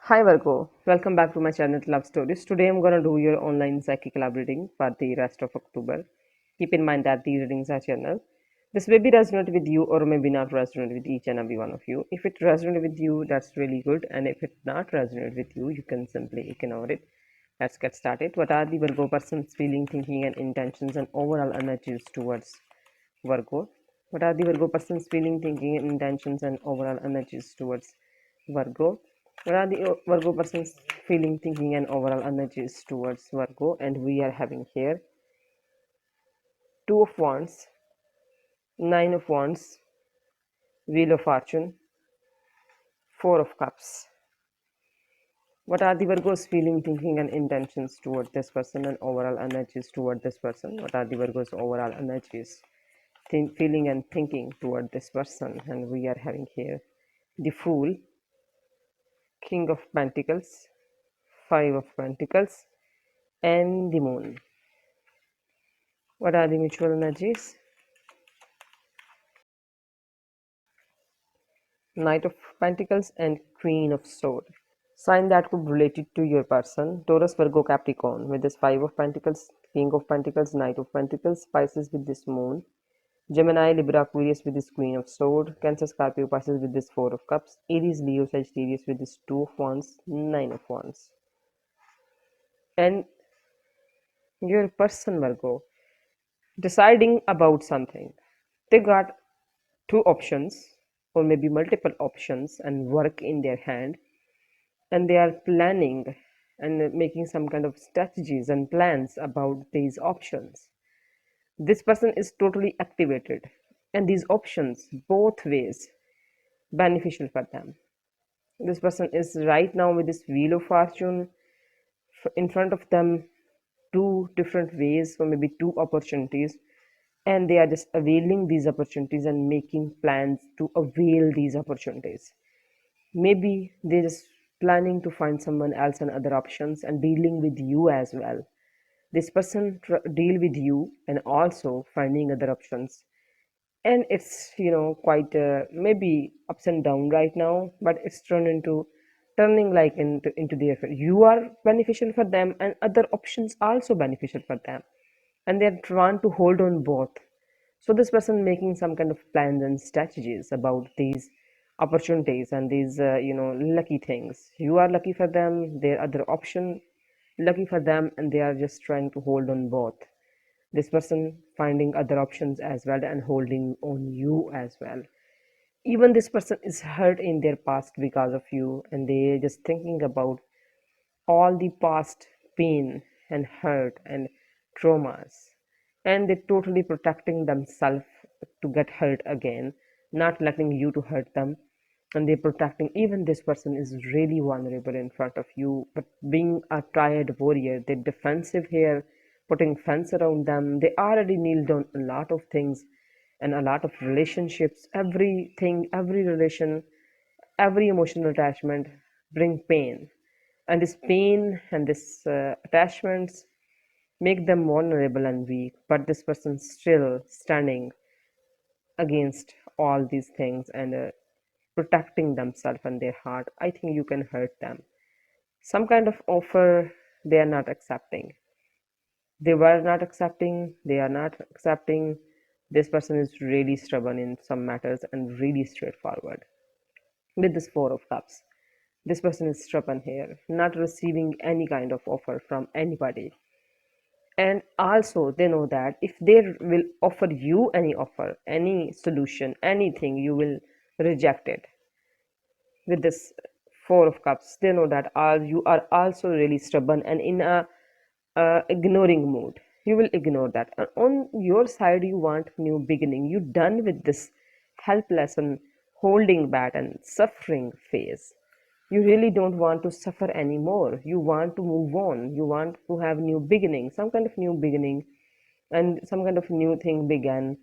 Hi Virgo, welcome back to my channel Love Stories. Today I'm gonna do your online psychic lab reading for the rest of October. Keep in mind that these readings are general. This may be resonate with you or maybe not resonate with each and every one of you. If it resonates with you, that's really good, and if it not resonate with you, you can simply ignore it. Let's get started. What are the Virgo person's feeling, thinking, and intentions and overall energies towards Virgo? What are the Virgo person's feeling, thinking, and intentions and overall energies towards Virgo? What are the Virgo person's feeling, thinking, and overall energies towards Virgo? And we are having here Two of Wands, Nine of Wands, Wheel of Fortune, Four of Cups. What are the Virgo's feeling, thinking, and intentions toward this person and overall energies toward this person? What are the Virgo's overall energies, feeling, and thinking toward this person? And we are having here the Fool, King of Pentacles, Five of Pentacles, and the Moon. What are the mutual energies? Knight of Pentacles and Queen of Swords. Sign that could relate it to your person: Taurus, Virgo, Capricorn with this Five of Pentacles, King of Pentacles, Knight of Pentacles, Pisces with this Moon, Gemini, Libra, Aquarius with this Queen of Swords, Cancer, Scorpio, Pisces with this Four of Cups, Aries, Leo, Sagittarius with this Two of Wands, Nine of Wands. And your person, Virgo, deciding about something. They got two options or maybe multiple options and work in their hand, and they are planning and making some kind of strategies and plans about these options. This person is totally activated, and these options both ways beneficial for them. This person is right now with this Wheel of Fortune in front of them, two different ways or maybe two opportunities, and they are just availing these opportunities and making plans to avail these opportunities. Maybe they're just planning to find someone else and other options and dealing with you as well. This person deal with you and also finding other options, and it's quite maybe ups and down right now, but it's turning like into their favor. You are beneficial for them and other options also beneficial for them, and they're trying to hold on both. So this person making some kind of plans and strategies about these opportunities and these lucky things. You are lucky for them, their other option lucky for them, and they are just trying to hold on both. This person finding other options as well and holding on you as well. Even this person is hurt in their past because of you, and they just thinking about all the past pain and hurt and traumas, and they're totally protecting themselves to get hurt again, not letting you to hurt them. And they're protecting. Even this person is really vulnerable in front of you, but being a triad warrior, they're defensive here, putting fence around them. They already kneeled on a lot of things and a lot of relationships. Everything, every relation, every emotional attachment bring pain, and this pain and this attachments make them vulnerable and weak, but this person still standing against all these things and protecting themselves and their heart. I think you can hurt them. Some kind of offer they are not accepting. They were not accepting, they are not accepting. This person is really stubborn in some matters and really straightforward. With this Four of Cups, this person is stubborn here, not receiving any kind of offer from anybody. And also they know that if they will offer you any offer, any solution, anything, you will reject it. With this Four of Cups, they know that you are also really stubborn and in a ignoring mood. You will ignore that, and on your side you want new beginning. You done with this helpless and holding back and suffering phase. You really don't want to suffer anymore. You want to move on. You want to have new beginning, some kind of new beginning, and some kind of new thing began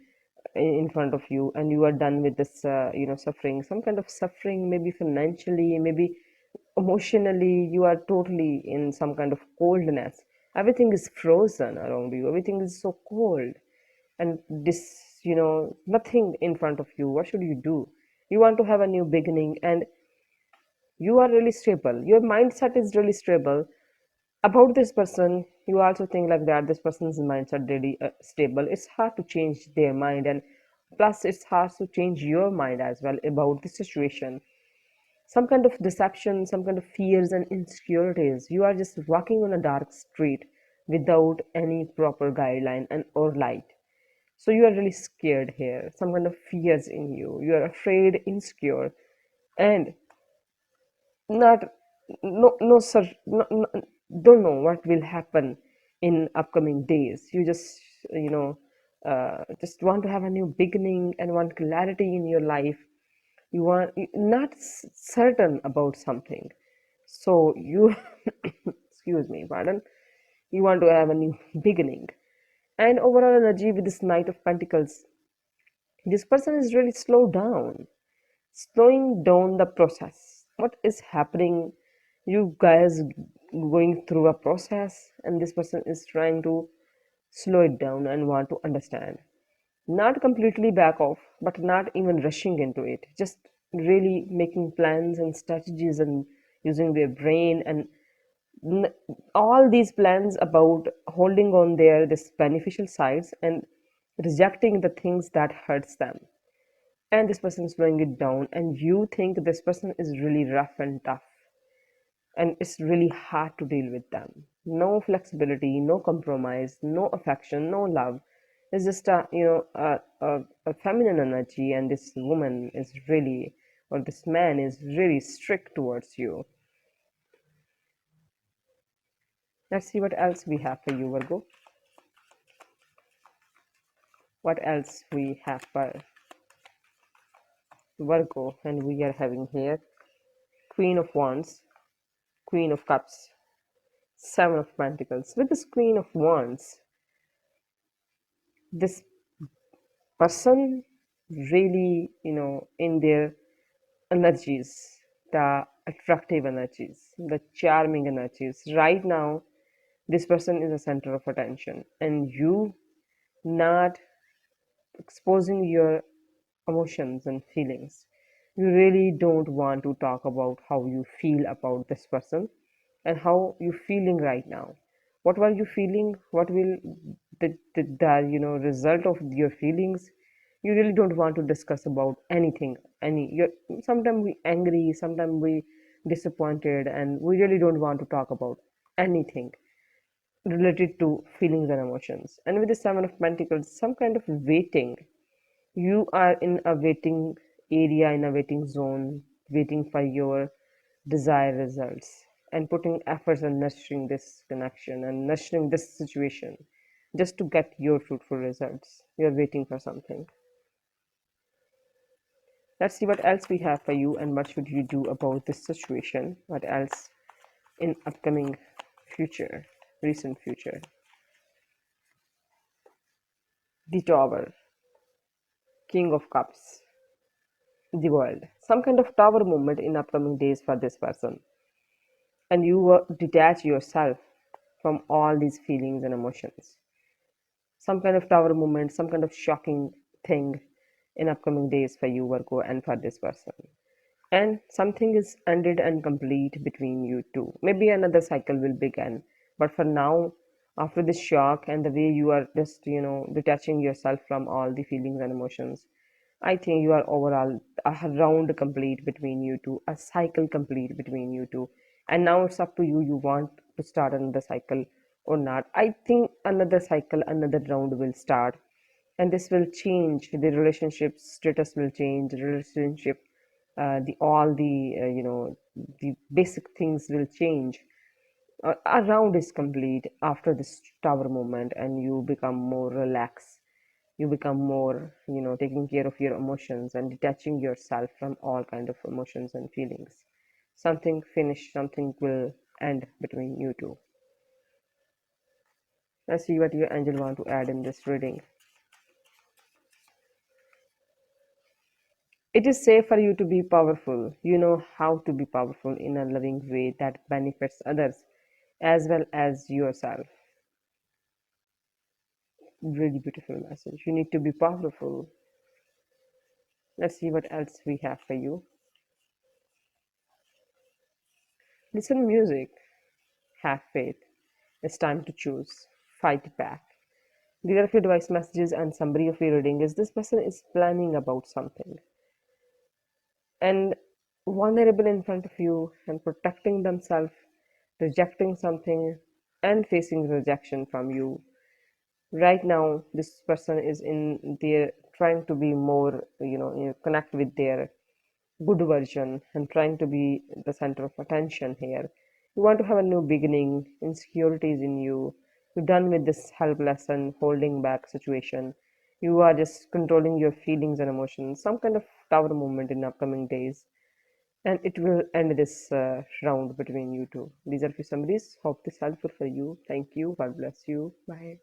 in front of you, and you are done with this suffering, some kind of suffering, maybe financially, maybe emotionally. You are totally in some kind of coldness. Everything is frozen around you, everything is so cold, and this nothing in front of you. What should you do? You want to have a new beginning, and You are really stable. Your mindset is really stable about this person. You also think like that this person's mindset really stable. It's hard to change their mind, and plus it's hard to change your mind as well about the situation. Some kind of deception, some kind of fears and insecurities. You are just walking on a dark street without any proper guideline and or light. So you are really scared here. Some kind of fears in you. You are afraid, insecure, and not no sir no, don't know what will happen in upcoming days. You just just want to have a new beginning and want clarity in your life. You want not certain about something, so you excuse me, pardon. You want to have a new beginning. And overall energy with this Knight of Pentacles, this person is really slowing down the process. What is happening? You guys going through a process, and this person is trying to slow it down and want to understand. Not completely back off, but not even rushing into it. Just really making plans and strategies and using their brain and n- all these plans about holding on their this beneficial sides and rejecting the things that hurts them. And this person is slowing it down, and you think this person is really rough and tough, and it's really hard to deal with them. No flexibility, no compromise, no affection, no love. It's just a feminine energy, and this woman is really, or this man is really strict towards you. Let's see what else we have for you, Virgo. What else we have for Virgo, and we are having here Queen of Wands, Queen of Cups, Seven of Pentacles. With this Queen of Wands, this person really, in their energies, the attractive energies, the charming energies. Right now, this person is a center of attention, and you not exposing your emotions and feelings. You really don't want to talk about how you feel about this person and how you feeling right now. What were you feeling? What will the result of your feelings? You really don't want to discuss about anything. Sometimes we angry, sometimes we disappointed, and we really don't want to talk about anything related to feelings and emotions. And with the Seven of Pentacles, some kind of waiting. You are in a waiting area, in a waiting zone, waiting for your desired results and putting efforts and nurturing this connection and nurturing this situation just to get your fruitful results. You're waiting for something. Let's see what else we have for you and what should you do about this situation. What else in upcoming future, recent future. The Tower, King of Cups, the World. Some kind of tower movement in upcoming days for this person. And you detach yourself from all these feelings and emotions. Some kind of tower moment, some kind of shocking thing in upcoming days for you, Virgo, and for this person. And something is ended and complete between you two. Maybe another cycle will begin, but for now, after this shock and the way you are just detaching yourself from all the feelings and emotions, I think you are overall a round complete between you two, a cycle complete between you two. And now it's up to you. You want to start another cycle or not. I think another cycle, another round will start. And this will change. The relationship status will change. The relationship, the all the basic things will change. A round is complete after this tower moment, and you become more relaxed. You become more taking care of your emotions and detaching yourself from all kind of emotions and feelings. Something finished, something will end between you two. Let's see what your angel want to add in this reading. It is safe for you to be powerful. You know how to be powerful in a loving way that benefits others as well as yourself. Really beautiful message. You need to be powerful. Let's see what else we have for you. Listen music. Have faith. It's time to choose. Fight back. These are few advice messages and summary of your reading is this person is planning about something and vulnerable in front of you and protecting themselves, rejecting something and facing rejection from you. Right now, this person is in their trying to be more, connect with their good version and trying to be the center of attention here. You want to have a new beginning, insecurities in you. You're done with this helpless and holding back situation. You are just controlling your feelings and emotions. Some kind of tower moment in upcoming days. And it will end this round between you two. These are few summaries. Hope this helpful for you. Thank you. God bless you. Bye.